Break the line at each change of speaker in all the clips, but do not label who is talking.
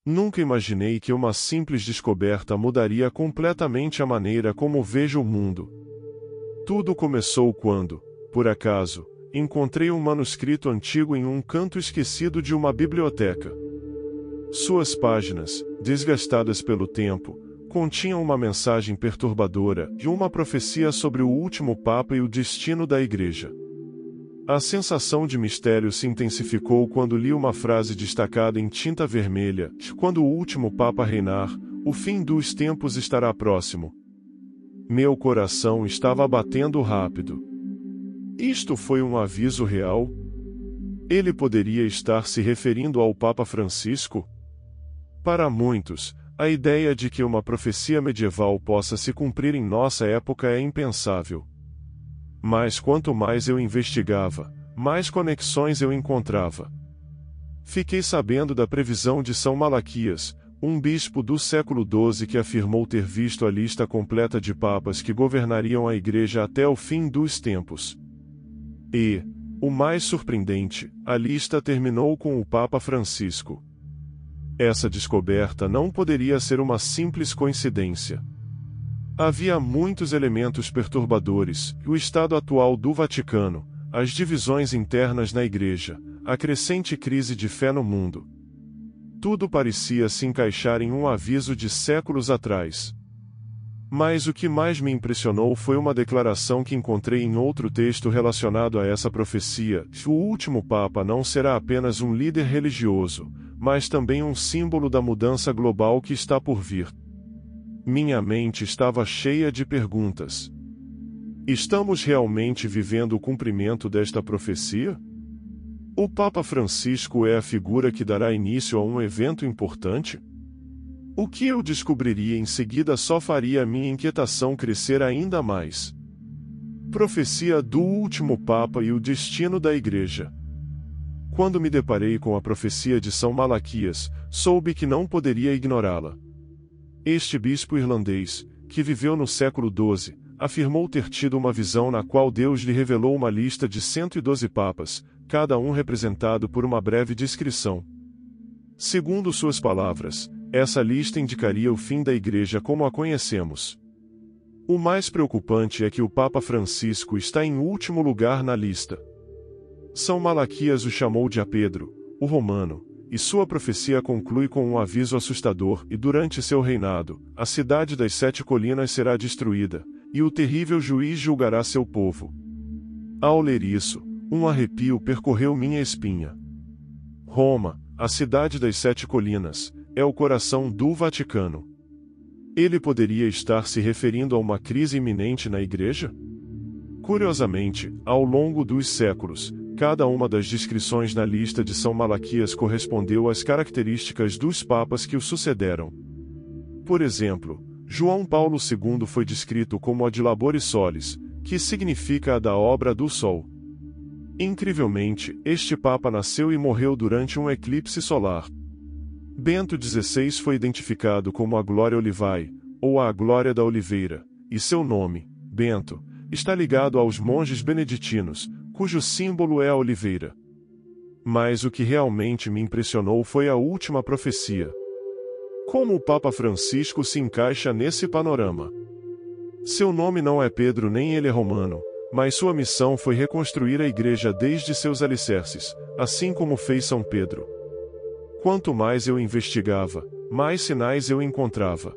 Nunca imaginei que uma simples descoberta mudaria completamente a maneira como vejo o mundo. Tudo começou quando, por acaso, encontrei um manuscrito antigo em um canto esquecido de uma biblioteca. Suas páginas, desgastadas pelo tempo, continham uma mensagem perturbadora e uma profecia sobre o último Papa e o destino da Igreja. A sensação de mistério se intensificou quando li uma frase destacada em tinta vermelha: quando o último Papa reinar, o fim dos tempos estará próximo. Meu coração estava batendo rápido. Isto foi um aviso real? Ele poderia estar se referindo ao Papa Francisco? Para muitos, a ideia de que uma profecia medieval possa se cumprir em nossa época é impensável. Mas quanto mais eu investigava, mais conexões eu encontrava. Fiquei sabendo da previsão de São Malaquias, um bispo do século XII que afirmou ter visto a lista completa de papas que governariam a Igreja até o fim dos tempos. E, o mais surpreendente, a lista terminou com o Papa Francisco. Essa descoberta não poderia ser uma simples coincidência. Havia muitos elementos perturbadores: o estado atual do Vaticano, as divisões internas na Igreja, a crescente crise de fé no mundo. Tudo parecia se encaixar em um aviso de séculos atrás. Mas o que mais me impressionou foi uma declaração que encontrei em outro texto relacionado a essa profecia: o último Papa não será apenas um líder religioso, mas também um símbolo da mudança global que está por vir. Minha mente estava cheia de perguntas. Estamos realmente vivendo o cumprimento desta profecia? O Papa Francisco é a figura que dará início a um evento importante? O que eu descobriria em seguida só faria minha inquietação crescer ainda mais. Profecia do último Papa e o destino da Igreja. Quando me deparei com a profecia de São Malaquias, soube que não poderia ignorá-la. Este bispo irlandês, que viveu no século XII, afirmou ter tido uma visão na qual Deus lhe revelou uma lista de 112 papas, cada um representado por uma breve descrição. Segundo suas palavras, essa lista indicaria o fim da Igreja como a conhecemos. O mais preocupante é que o Papa Francisco está em último lugar na lista. São Malaquias o chamou de a Pedro, o Romano, e sua profecia conclui com um aviso assustador: e durante seu reinado, a cidade das 7 colinas será destruída, e o terrível juiz julgará seu povo. Ao ler isso, um arrepio percorreu minha espinha. Roma, a cidade das 7 colinas, é o coração do Vaticano. Ele poderia estar se referindo a uma crise iminente na Igreja? Curiosamente, ao longo dos séculos, cada uma das descrições na lista de São Malaquias correspondeu às características dos papas que o sucederam. Por exemplo, João Paulo II foi descrito como a de Laboris Solis, que significa a da obra do Sol. Incrivelmente, este papa nasceu e morreu durante um eclipse solar. Bento XVI foi identificado como a Glória Olivae, ou a Glória da Oliveira, e seu nome, Bento, está ligado aos monges beneditinos, cujo símbolo é a oliveira. Mas o que realmente me impressionou foi a última profecia. Como o Papa Francisco se encaixa nesse panorama? Seu nome não é Pedro nem ele é romano, mas sua missão foi reconstruir a Igreja desde seus alicerces, assim como fez São Pedro. Quanto mais eu investigava, mais sinais eu encontrava.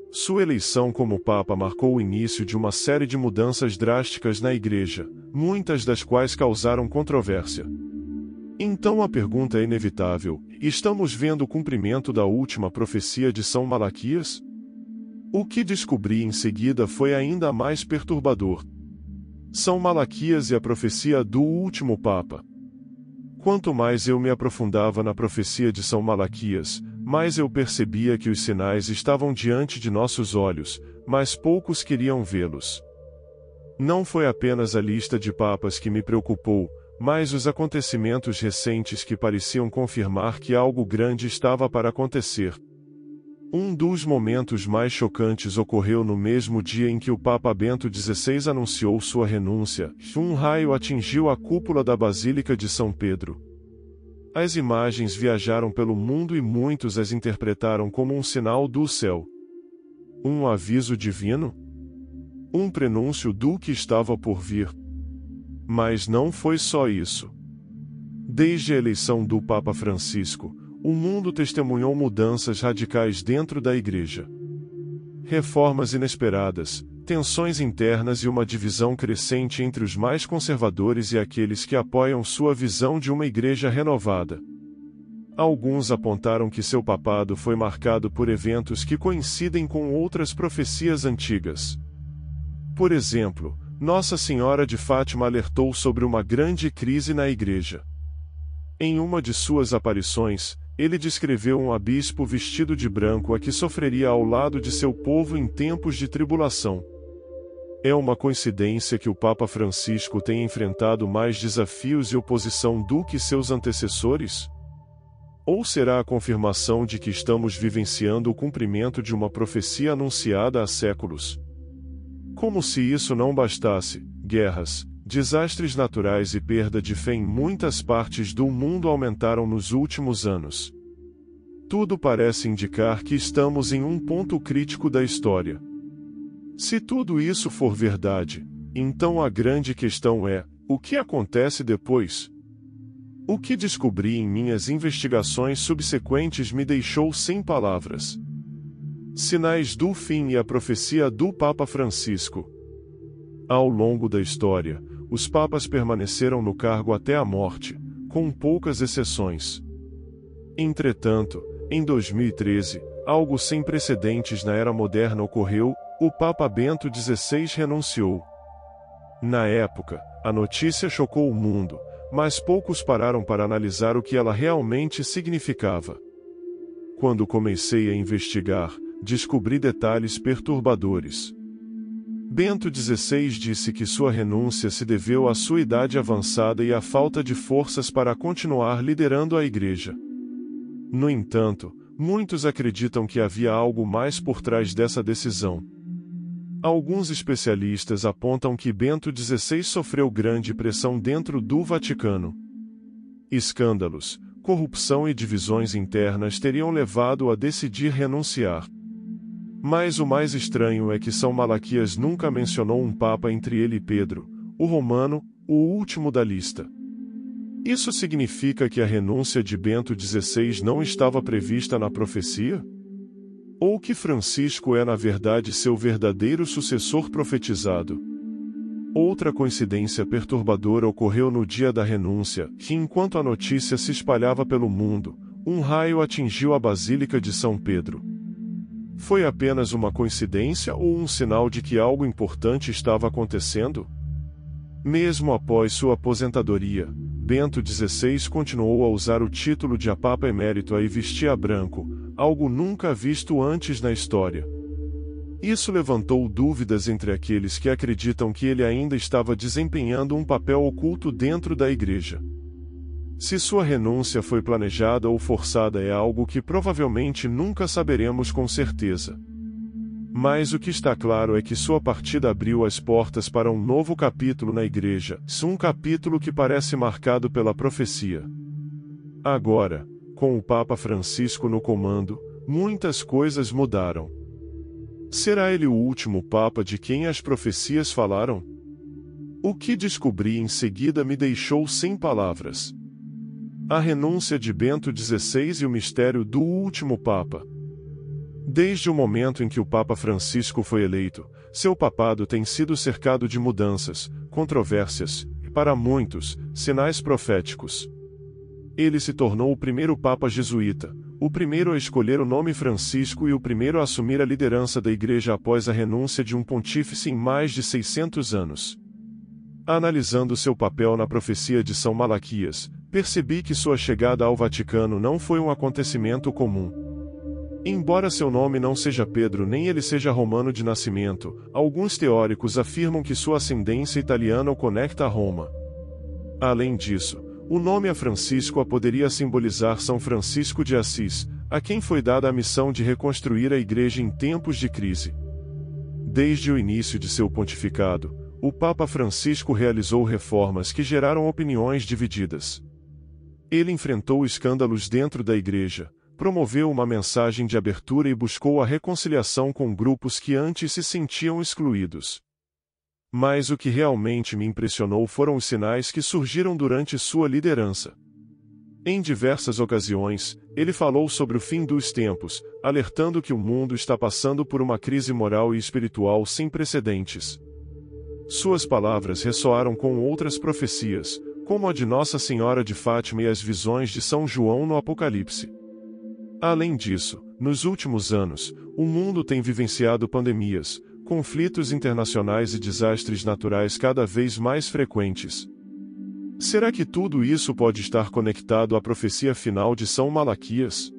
Sua eleição como Papa marcou o início de uma série de mudanças drásticas na Igreja, muitas das quais causaram controvérsia. Então a pergunta é inevitável: estamos vendo o cumprimento da última profecia de São Malaquias? O que descobri em seguida foi ainda mais perturbador. São Malaquias e a profecia do último Papa. Quanto mais eu me aprofundava na profecia de São Malaquias, mais eu percebia que os sinais estavam diante de nossos olhos, mas poucos queriam vê-los. Não foi apenas a lista de papas que me preocupou, mas os acontecimentos recentes que pareciam confirmar que algo grande estava para acontecer. Um dos momentos mais chocantes ocorreu no mesmo dia em que o Papa Bento XVI anunciou sua renúncia. Um raio atingiu a cúpula da Basílica de São Pedro. As imagens viajaram pelo mundo e muitos as interpretaram como um sinal do céu. Um aviso divino? Um prenúncio do que estava por vir? Mas não foi só isso. Desde a eleição do Papa Francisco, o mundo testemunhou mudanças radicais dentro da Igreja. Reformas inesperadas, tensões internas e uma divisão crescente entre os mais conservadores e aqueles que apoiam sua visão de uma Igreja renovada. Alguns apontaram que seu papado foi marcado por eventos que coincidem com outras profecias antigas. Por exemplo, Nossa Senhora de Fátima alertou sobre uma grande crise na Igreja. Em uma de suas aparições, ele descreveu um bispo vestido de branco a que sofreria ao lado de seu povo em tempos de tribulação. É uma coincidência que o Papa Francisco tenha enfrentado mais desafios e oposição do que seus antecessores? Ou será a confirmação de que estamos vivenciando o cumprimento de uma profecia anunciada há séculos? Como se isso não bastasse, guerras, desastres naturais e perda de fé em muitas partes do mundo aumentaram nos últimos anos. Tudo parece indicar que estamos em um ponto crítico da história. Se tudo isso for verdade, então a grande questão é: o que acontece depois? O que descobri em minhas investigações subsequentes me deixou sem palavras. Sinais do fim e a profecia do Papa Francisco. Ao longo da história, os papas permaneceram no cargo até a morte, com poucas exceções. Entretanto, em 2013, algo sem precedentes na era moderna ocorreu: o Papa Bento XVI renunciou. Na época, a notícia chocou o mundo, mas poucos pararam para analisar o que ela realmente significava. Quando comecei a investigar, descobri detalhes perturbadores. Bento XVI disse que sua renúncia se deveu à sua idade avançada e à falta de forças para continuar liderando a Igreja. No entanto, muitos acreditam que havia algo mais por trás dessa decisão. Alguns especialistas apontam que Bento XVI sofreu grande pressão dentro do Vaticano. Escândalos, corrupção e divisões internas teriam levado-o a decidir renunciar. Mas o mais estranho é que São Malaquias nunca mencionou um papa entre ele e Pedro, o romano, o último da lista. Isso significa que a renúncia de Bento XVI não estava prevista na profecia? Ou que Francisco é na verdade seu verdadeiro sucessor profetizado? Outra coincidência perturbadora ocorreu no dia da renúncia, que enquanto a notícia se espalhava pelo mundo, um raio atingiu a Basílica de São Pedro. Foi apenas uma coincidência ou um sinal de que algo importante estava acontecendo? Mesmo após sua aposentadoria, Bento XVI continuou a usar o título de Papa Emérito e vestia branco, algo nunca visto antes na história. Isso levantou dúvidas entre aqueles que acreditam que ele ainda estava desempenhando um papel oculto dentro da Igreja. Se sua renúncia foi planejada ou forçada é algo que provavelmente nunca saberemos com certeza. Mas o que está claro é que sua partida abriu as portas para um novo capítulo na Igreja, um capítulo que parece marcado pela profecia. Agora, com o Papa Francisco no comando, muitas coisas mudaram. Será ele o último Papa de quem as profecias falaram? O que descobri em seguida me deixou sem palavras. A renúncia de Bento XVI e o mistério do último Papa. Desde o momento em que o Papa Francisco foi eleito, seu papado tem sido cercado de mudanças, controvérsias e, para muitos, sinais proféticos. Ele se tornou o primeiro Papa jesuíta, o primeiro a escolher o nome Francisco e o primeiro a assumir a liderança da Igreja após a renúncia de um pontífice em mais de 600 anos. Analisando seu papel na profecia de São Malaquias, percebi que sua chegada ao Vaticano não foi um acontecimento comum. Embora seu nome não seja Pedro nem ele seja romano de nascimento, alguns teóricos afirmam que sua ascendência italiana o conecta a Roma. Além disso, o nome a Francisco poderia simbolizar São Francisco de Assis, a quem foi dada a missão de reconstruir a Igreja em tempos de crise. Desde o início de seu pontificado, o Papa Francisco realizou reformas que geraram opiniões divididas. Ele enfrentou escândalos dentro da Igreja, promoveu uma mensagem de abertura e buscou a reconciliação com grupos que antes se sentiam excluídos. Mas o que realmente me impressionou foram os sinais que surgiram durante sua liderança. Em diversas ocasiões, ele falou sobre o fim dos tempos, alertando que o mundo está passando por uma crise moral e espiritual sem precedentes. Suas palavras ressoaram com outras profecias, como a de Nossa Senhora de Fátima e as visões de São João no Apocalipse. Além disso, nos últimos anos, o mundo tem vivenciado pandemias, conflitos internacionais e desastres naturais cada vez mais frequentes. Será que tudo isso pode estar conectado à profecia final de São Malaquias?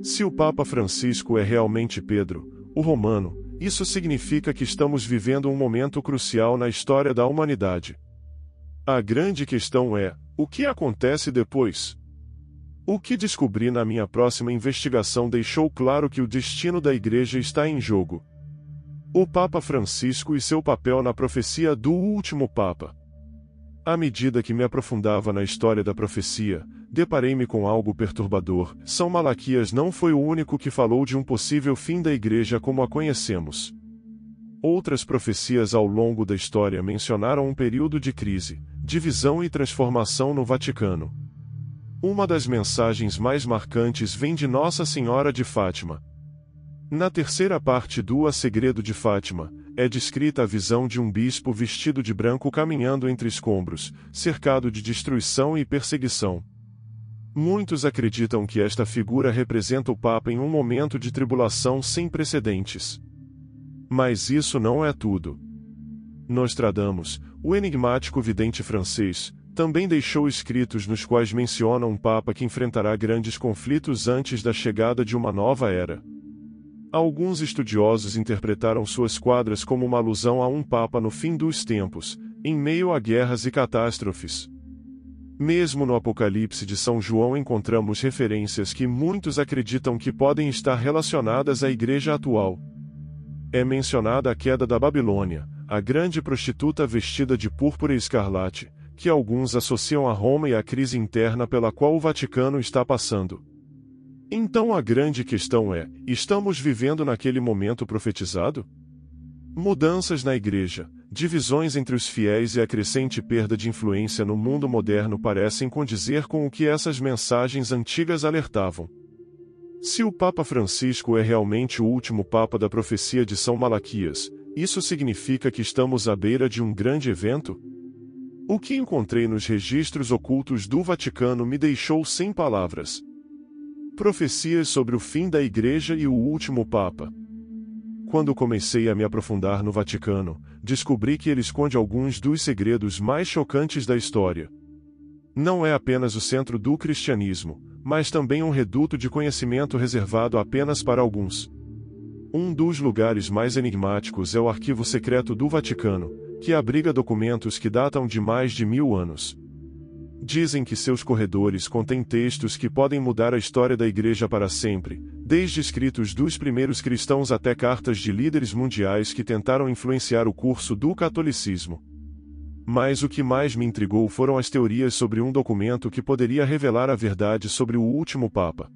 Se o Papa Francisco é realmente Pedro, o Romano, isso significa que estamos vivendo um momento crucial na história da humanidade. A grande questão é: o que acontece depois? O que descobri na minha próxima investigação deixou claro que o destino da Igreja está em jogo. O Papa Francisco e seu papel na profecia do último Papa. À medida que me aprofundava na história da profecia, deparei-me com algo perturbador. São Malaquias não foi o único que falou de um possível fim da Igreja como a conhecemos. Outras profecias ao longo da história mencionaram um período de crise, divisão e transformação no Vaticano. Uma das mensagens mais marcantes vem de Nossa Senhora de Fátima. Na terceira parte do A Segredo de Fátima, é descrita a visão de um bispo vestido de branco caminhando entre escombros, cercado de destruição e perseguição. Muitos acreditam que esta figura representa o Papa em um momento de tribulação sem precedentes. Mas isso não é tudo. Nostradamus, o enigmático vidente francês, também deixou escritos nos quais menciona um Papa que enfrentará grandes conflitos antes da chegada de uma nova era. Alguns estudiosos interpretaram suas quadras como uma alusão a um Papa no fim dos tempos, em meio a guerras e catástrofes. Mesmo no Apocalipse de São João encontramos referências que muitos acreditam que podem estar relacionadas à Igreja atual. É mencionada a queda da Babilônia, a grande prostituta vestida de púrpura e escarlate, que alguns associam a Roma e à crise interna pela qual o Vaticano está passando. Então a grande questão é: estamos vivendo naquele momento profetizado? Mudanças na Igreja, divisões entre os fiéis e a crescente perda de influência no mundo moderno parecem condizer com o que essas mensagens antigas alertavam. Se o Papa Francisco é realmente o último Papa da profecia de São Malaquias, isso significa que estamos à beira de um grande evento? O que encontrei nos registros ocultos do Vaticano me deixou sem palavras. Profecias sobre o fim da Igreja e o último Papa. Quando comecei a me aprofundar no Vaticano, descobri que ele esconde alguns dos segredos mais chocantes da história. Não é apenas o centro do cristianismo, mas também um reduto de conhecimento reservado apenas para alguns. Um dos lugares mais enigmáticos é o Arquivo Secreto do Vaticano, que abriga documentos que datam de mais de 1000 anos. Dizem que seus corredores contêm textos que podem mudar a história da Igreja para sempre, desde escritos dos primeiros cristãos até cartas de líderes mundiais que tentaram influenciar o curso do catolicismo. Mas o que mais me intrigou foram as teorias sobre um documento que poderia revelar a verdade sobre o último Papa.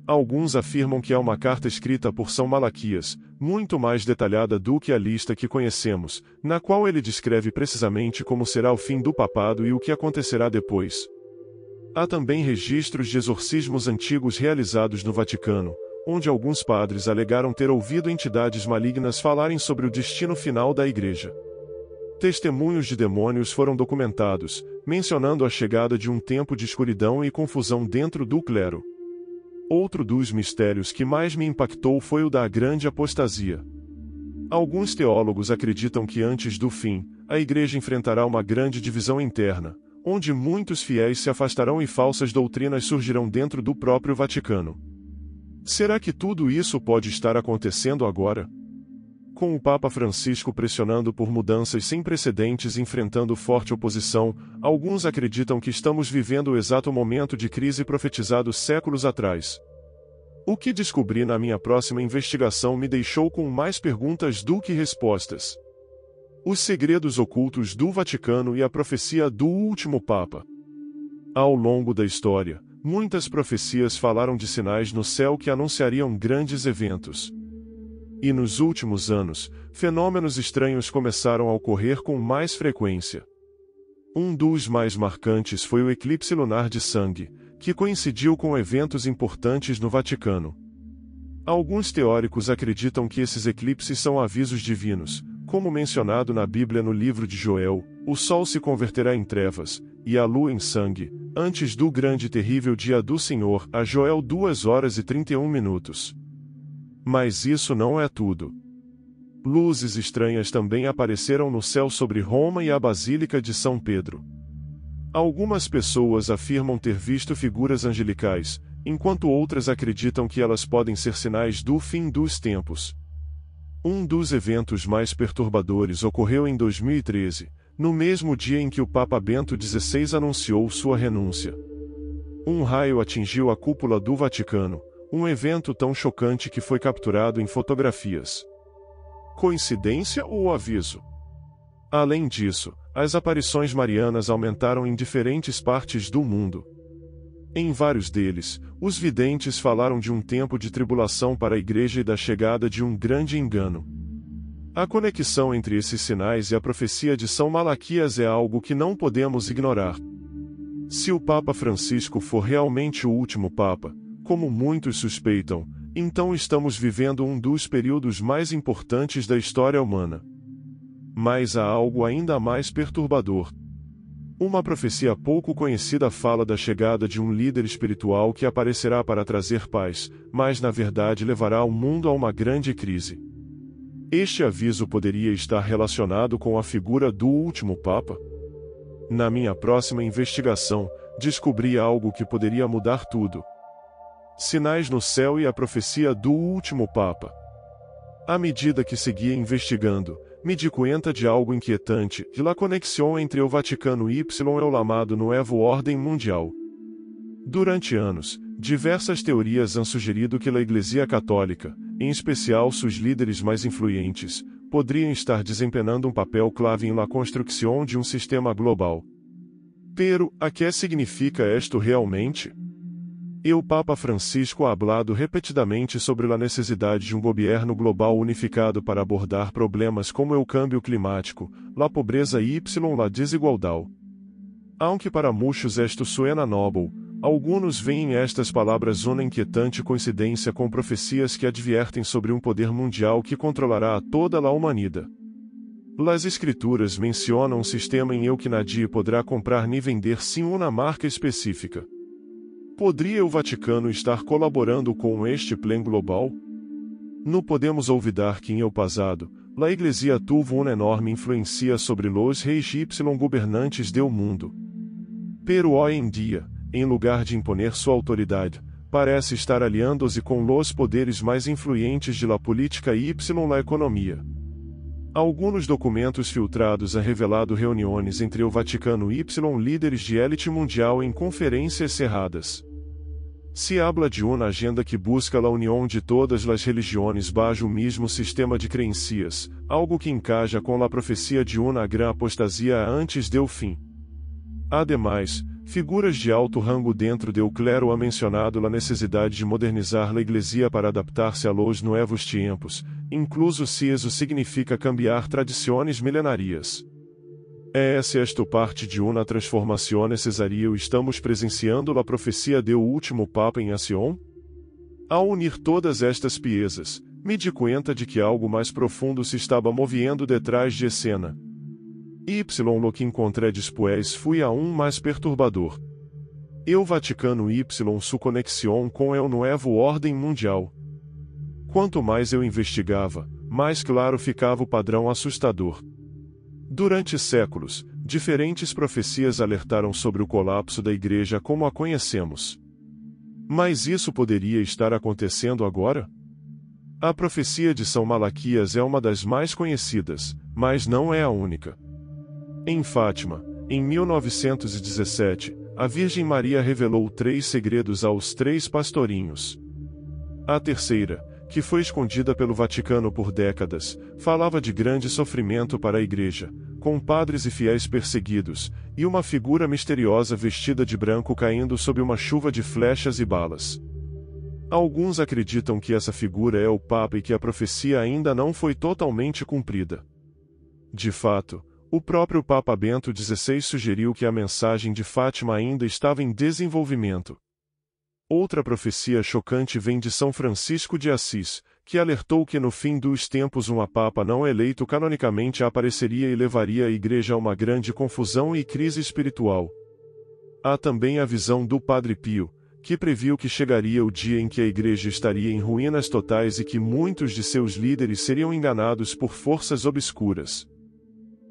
Alguns afirmam que é uma carta escrita por São Malaquias, muito mais detalhada do que a lista que conhecemos, na qual ele descreve precisamente como será o fim do papado e o que acontecerá depois. Há também registros de exorcismos antigos realizados no Vaticano, onde alguns padres alegaram ter ouvido entidades malignas falarem sobre o destino final da Igreja. Testemunhos de demônios foram documentados, mencionando a chegada de um tempo de escuridão e confusão dentro do clero. Outro dos mistérios que mais me impactou foi o da grande apostasia. Alguns teólogos acreditam que antes do fim, a Igreja enfrentará uma grande divisão interna, onde muitos fiéis se afastarão e falsas doutrinas surgirão dentro do próprio Vaticano. Será que tudo isso pode estar acontecendo agora? Com o Papa Francisco pressionando por mudanças sem precedentes e enfrentando forte oposição, alguns acreditam que estamos vivendo o exato momento de crise profetizado séculos atrás. O que descobri na minha próxima investigação me deixou com mais perguntas do que respostas. Os segredos ocultos do Vaticano e a profecia do último Papa. Ao longo da história, muitas profecias falaram de sinais no céu que anunciariam grandes eventos. E nos últimos anos, fenômenos estranhos começaram a ocorrer com mais frequência. Um dos mais marcantes foi o eclipse lunar de sangue, que coincidiu com eventos importantes no Vaticano. Alguns teóricos acreditam que esses eclipses são avisos divinos, como mencionado na Bíblia no livro de Joel: o sol se converterá em trevas, e a lua em sangue, antes do grande e terrível dia do Senhor, a Joel 2h31. Mas isso não é tudo. Luzes estranhas também apareceram no céu sobre Roma e a Basílica de São Pedro. Algumas pessoas afirmam ter visto figuras angelicais, enquanto outras acreditam que elas podem ser sinais do fim dos tempos. Um dos eventos mais perturbadores ocorreu em 2013, no mesmo dia em que o Papa Bento XVI anunciou sua renúncia. Um raio atingiu a cúpula do Vaticano, um evento tão chocante que foi capturado em fotografias. Coincidência ou aviso? Além disso, as aparições marianas aumentaram em diferentes partes do mundo. Em vários deles, os videntes falaram de um tempo de tribulação para a Igreja e da chegada de um grande engano. A conexão entre esses sinais e a profecia de São Malaquias é algo que não podemos ignorar. Se o Papa Francisco for realmente o último Papa, como muitos suspeitam, então estamos vivendo um dos períodos mais importantes da história humana. Mas há algo ainda mais perturbador. Uma profecia pouco conhecida fala da chegada de um líder espiritual que aparecerá para trazer paz, mas na verdade levará o mundo a uma grande crise. Este aviso poderia estar relacionado com a figura do último Papa? Na minha próxima investigação, descobri algo que poderia mudar tudo. Sinais no céu e a profecia do último Papa. À medida que seguia investigando, me di conta de algo inquietante, de la conexão entre o Vaticano y o lamado Nuevo Ordem Mundial. Durante anos, diversas teorias han sugerido que a Igreja Católica, em especial seus líderes mais influentes, poderiam estar desempenhando um papel clave em la construção de um sistema global. Pero, a que significa esto realmente? O Papa Francisco ha hablado repetidamente sobre a necessidade de um governo global unificado para abordar problemas como o câmbio climático, la pobreza y la desigualdade. Aunque para muitos esto suena noble, alguns veem estas palavras uma inquietante coincidência com profecias que adviertem sobre um poder mundial que controlará a toda a humanidade. Las escrituras mencionam um sistema em que nadie poderá comprar nem vender sem uma marca específica. Poderia o Vaticano estar colaborando com este plano global? Não podemos olvidar que em el passado, a Igreja tuvo uma enorme influência sobre los reis y governantes do mundo. Pero hoje em dia, em lugar de imponer sua autoridade, parece estar aliando-se com los poderes mais influentes de la política y la economia. Alguns documentos filtrados han revelado reuniões entre o Vaticano y líderes de élite mundial em conferências cerradas. Se habla de uma agenda que busca a união de todas as religiões bajo o mesmo sistema de crenças, algo que encaja com a profecia de uma gran apostasia antes do fim. Ademais, figuras de alto rango dentro do clero han mencionado a necessidade de modernizar a Igreja para adaptar-se a los nuevos tiempos, incluso se isso significa cambiar tradições milenarias. Essa parte de uma transformação necessária estamos presenciando a profecia do último Papa em ação? Ao unir todas estas piezas, me di conta de que algo mais profundo se estava movendo detrás de escena. Lo que encontré después fui aún mais perturbador. O Vaticano y sua conexão com o Nuevo Ordem Mundial. Quanto mais eu investigava, mais claro ficava o padrão assustador. Durante séculos, diferentes profecias alertaram sobre o colapso da Igreja como a conhecemos. Mas isso poderia estar acontecendo agora? A profecia de São Malaquias é uma das mais conhecidas, mas não é a única. Em Fátima, em 1917, a Virgem Maria revelou 3 segredos aos 3 pastorinhos. A terceira, que foi escondida pelo Vaticano por décadas, falava de grande sofrimento para a Igreja, com padres e fiéis perseguidos, e uma figura misteriosa vestida de branco caindo sob uma chuva de flechas e balas. Alguns acreditam que essa figura é o Papa e que a profecia ainda não foi totalmente cumprida. De fato, o próprio Papa Bento XVI sugeriu que a mensagem de Fátima ainda estava em desenvolvimento. Outra profecia chocante vem de São Francisco de Assis, que alertou que no fim dos tempos um Papa não eleito canonicamente apareceria e levaria a Igreja a uma grande confusão e crise espiritual. Há também a visão do Padre Pio, que previu que chegaria o dia em que a Igreja estaria em ruínas totais e que muitos de seus líderes seriam enganados por forças obscuras.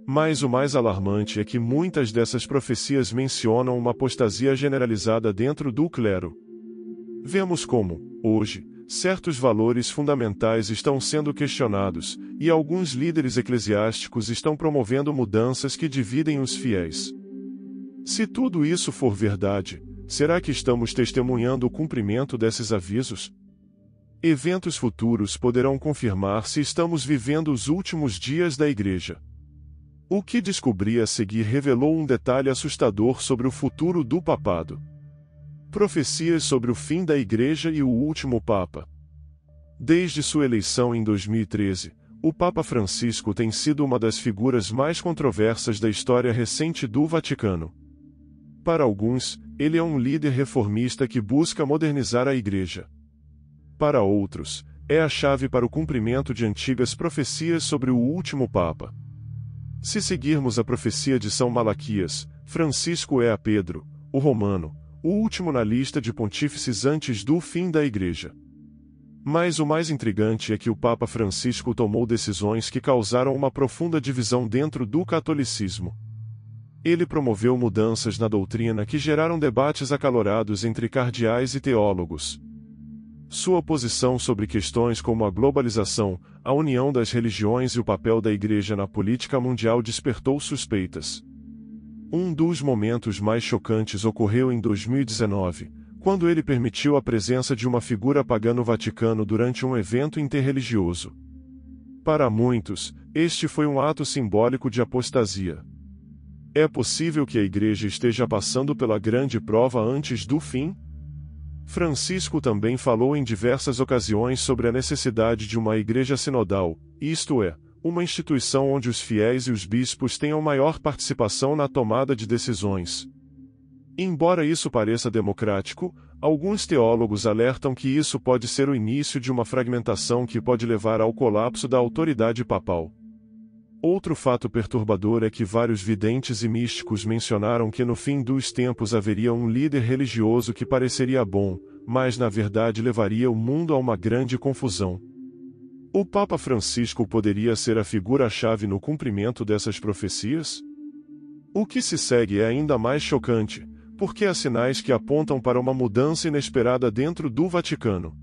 Mas o mais alarmante é que muitas dessas profecias mencionam uma apostasia generalizada dentro do clero. Vemos como, hoje, certos valores fundamentais estão sendo questionados, e alguns líderes eclesiásticos estão promovendo mudanças que dividem os fiéis. Se tudo isso for verdade, será que estamos testemunhando o cumprimento desses avisos? Eventos futuros poderão confirmar se estamos vivendo os últimos dias da Igreja. O que descobri a seguir revelou um detalhe assustador sobre o futuro do papado. Profecias sobre o fim da Igreja e o último Papa. Desde sua eleição em 2013, o Papa Francisco tem sido uma das figuras mais controversas da história recente do Vaticano. Para alguns, ele é um líder reformista que busca modernizar a Igreja. Para outros, é a chave para o cumprimento de antigas profecias sobre o último Papa. Se seguirmos a profecia de São Malaquias, Francisco é a Pedro, o Romano, o último na lista de pontífices antes do fim da Igreja. Mas o mais intrigante é que o Papa Francisco tomou decisões que causaram uma profunda divisão dentro do catolicismo. Ele promoveu mudanças na doutrina que geraram debates acalorados entre cardeais e teólogos. Sua posição sobre questões como a globalização, a união das religiões e o papel da Igreja na política mundial despertou suspeitas. Um dos momentos mais chocantes ocorreu em 2019, quando ele permitiu a presença de uma figura pagã no Vaticano durante um evento interreligioso. Para muitos, este foi um ato simbólico de apostasia. É possível que a Igreja esteja passando pela grande prova antes do fim? Francisco também falou em diversas ocasiões sobre a necessidade de uma Igreja sinodal, isto é, uma instituição onde os fiéis e os bispos tenham maior participação na tomada de decisões. Embora isso pareça democrático, alguns teólogos alertam que isso pode ser o início de uma fragmentação que pode levar ao colapso da autoridade papal. Outro fato perturbador é que vários videntes e místicos mencionaram que no fim dos tempos haveria um líder religioso que pareceria bom, mas na verdade levaria o mundo a uma grande confusão. O Papa Francisco poderia ser a figura-chave no cumprimento dessas profecias? O que se segue é ainda mais chocante, porque há sinais que apontam para uma mudança inesperada dentro do Vaticano.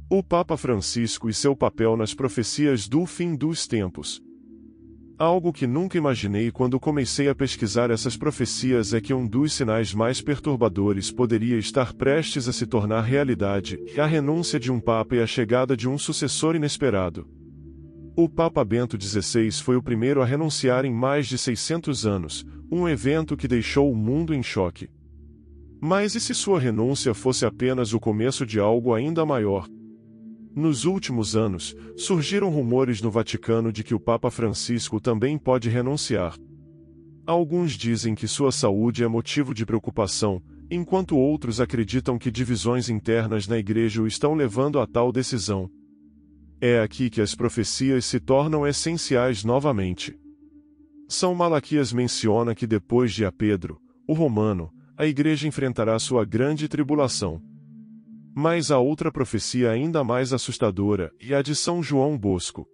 O Papa Francisco e seu papel nas profecias do fim dos tempos. Algo que nunca imaginei quando comecei a pesquisar essas profecias é que um dos sinais mais perturbadores poderia estar prestes a se tornar realidade, a renúncia de um Papa e a chegada de um sucessor inesperado. O Papa Bento XVI foi o primeiro a renunciar em mais de 600 anos, um evento que deixou o mundo em choque. Mas e se sua renúncia fosse apenas o começo de algo ainda maior? Nos últimos anos, surgiram rumores no Vaticano de que o Papa Francisco também pode renunciar. Alguns dizem que sua saúde é motivo de preocupação, enquanto outros acreditam que divisões internas na Igreja o estão levando a tal decisão. É aqui que as profecias se tornam essenciais novamente. São Malaquias menciona que depois de a Pedro, o Romano, a Igreja enfrentará sua grande tribulação. Mas há outra profecia ainda mais assustadora, e a de São João Bosco.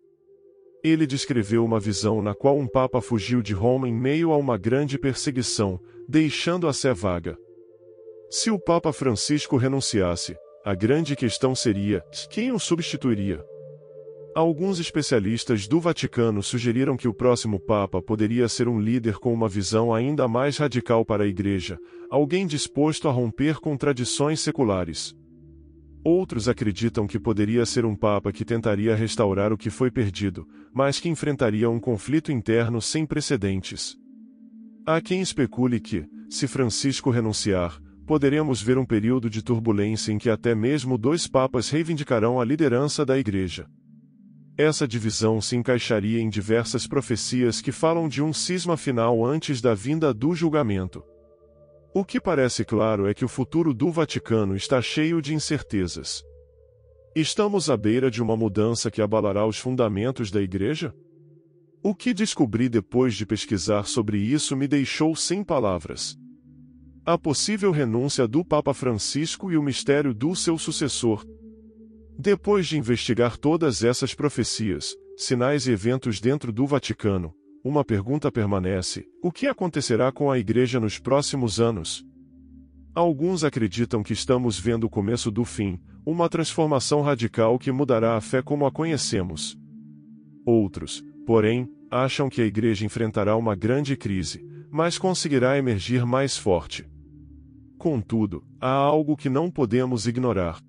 Ele descreveu uma visão na qual um papa fugiu de Roma em meio a uma grande perseguição, deixando a sé vaga. Se o Papa Francisco renunciasse, a grande questão seria: quem o substituiria? Alguns especialistas do Vaticano sugeriram que o próximo Papa poderia ser um líder com uma visão ainda mais radical para a Igreja, alguém disposto a romper com tradições seculares. Outros acreditam que poderia ser um papa que tentaria restaurar o que foi perdido, mas que enfrentaria um conflito interno sem precedentes. Há quem especule que, se Francisco renunciar, poderemos ver um período de turbulência em que até mesmo 2 papas reivindicarão a liderança da Igreja. Essa divisão se encaixaria em diversas profecias que falam de um cisma final antes da vinda do julgamento. O que parece claro é que o futuro do Vaticano está cheio de incertezas. Estamos à beira de uma mudança que abalará os fundamentos da Igreja? O que descobri depois de pesquisar sobre isso me deixou sem palavras. A possível renúncia do Papa Francisco e o mistério do seu sucessor. Depois de investigar todas essas profecias, sinais e eventos dentro do Vaticano, uma pergunta permanece: o que acontecerá com a Igreja nos próximos anos? Alguns acreditam que estamos vendo o começo do fim, uma transformação radical que mudará a fé como a conhecemos. Outros, porém, acham que a Igreja enfrentará uma grande crise, mas conseguirá emergir mais forte. Contudo, há algo que não podemos ignorar.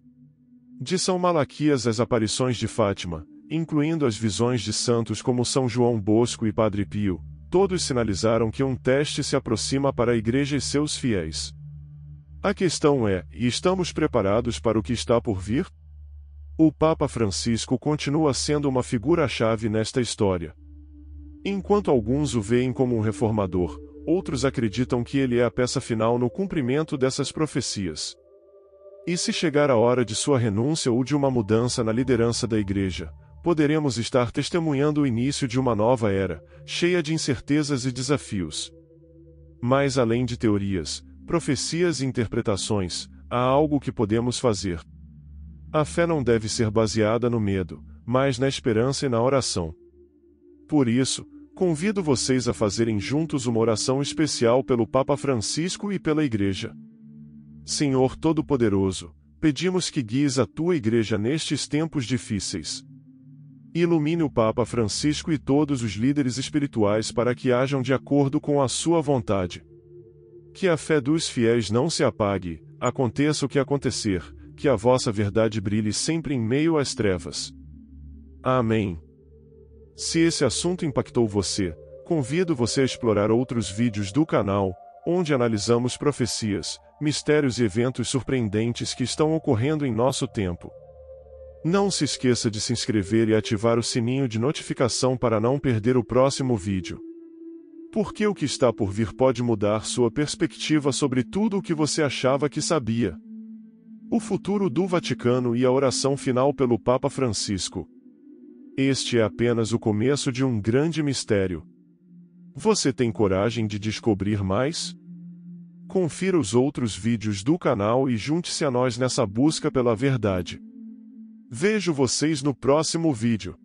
De São Malaquias às aparições de Fátima, incluindo as visões de santos como São João Bosco e Padre Pio, todos sinalizaram que um teste se aproxima para a Igreja e seus fiéis. A questão é: e estamos preparados para o que está por vir? O Papa Francisco continua sendo uma figura-chave nesta história. Enquanto alguns o veem como um reformador, outros acreditam que ele é a peça final no cumprimento dessas profecias. E se chegar a hora de sua renúncia ou de uma mudança na liderança da Igreja, poderemos estar testemunhando o início de uma nova era, cheia de incertezas e desafios. Mas além de teorias, profecias e interpretações, há algo que podemos fazer. A fé não deve ser baseada no medo, mas na esperança e na oração. Por isso, convido vocês a fazerem juntos uma oração especial pelo Papa Francisco e pela Igreja. Senhor Todo-Poderoso, pedimos que guies a tua Igreja nestes tempos difíceis. Ilumine o Papa Francisco e todos os líderes espirituais para que hajam de acordo com a sua vontade. Que a fé dos fiéis não se apague, aconteça o que acontecer, que a vossa verdade brilhe sempre em meio às trevas. Amém. Se esse assunto impactou você, convido você a explorar outros vídeos do canal, onde analisamos profecias, mistérios e eventos surpreendentes que estão ocorrendo em nosso tempo. Não se esqueça de se inscrever e ativar o sininho de notificação para não perder o próximo vídeo. Porque o que está por vir pode mudar sua perspectiva sobre tudo o que você achava que sabia. O futuro do Vaticano e a oração final pelo Papa Francisco. Este é apenas o começo de um grande mistério. Você tem coragem de descobrir mais? Confira os outros vídeos do canal e junte-se a nós nessa busca pela verdade. Vejo vocês no próximo vídeo.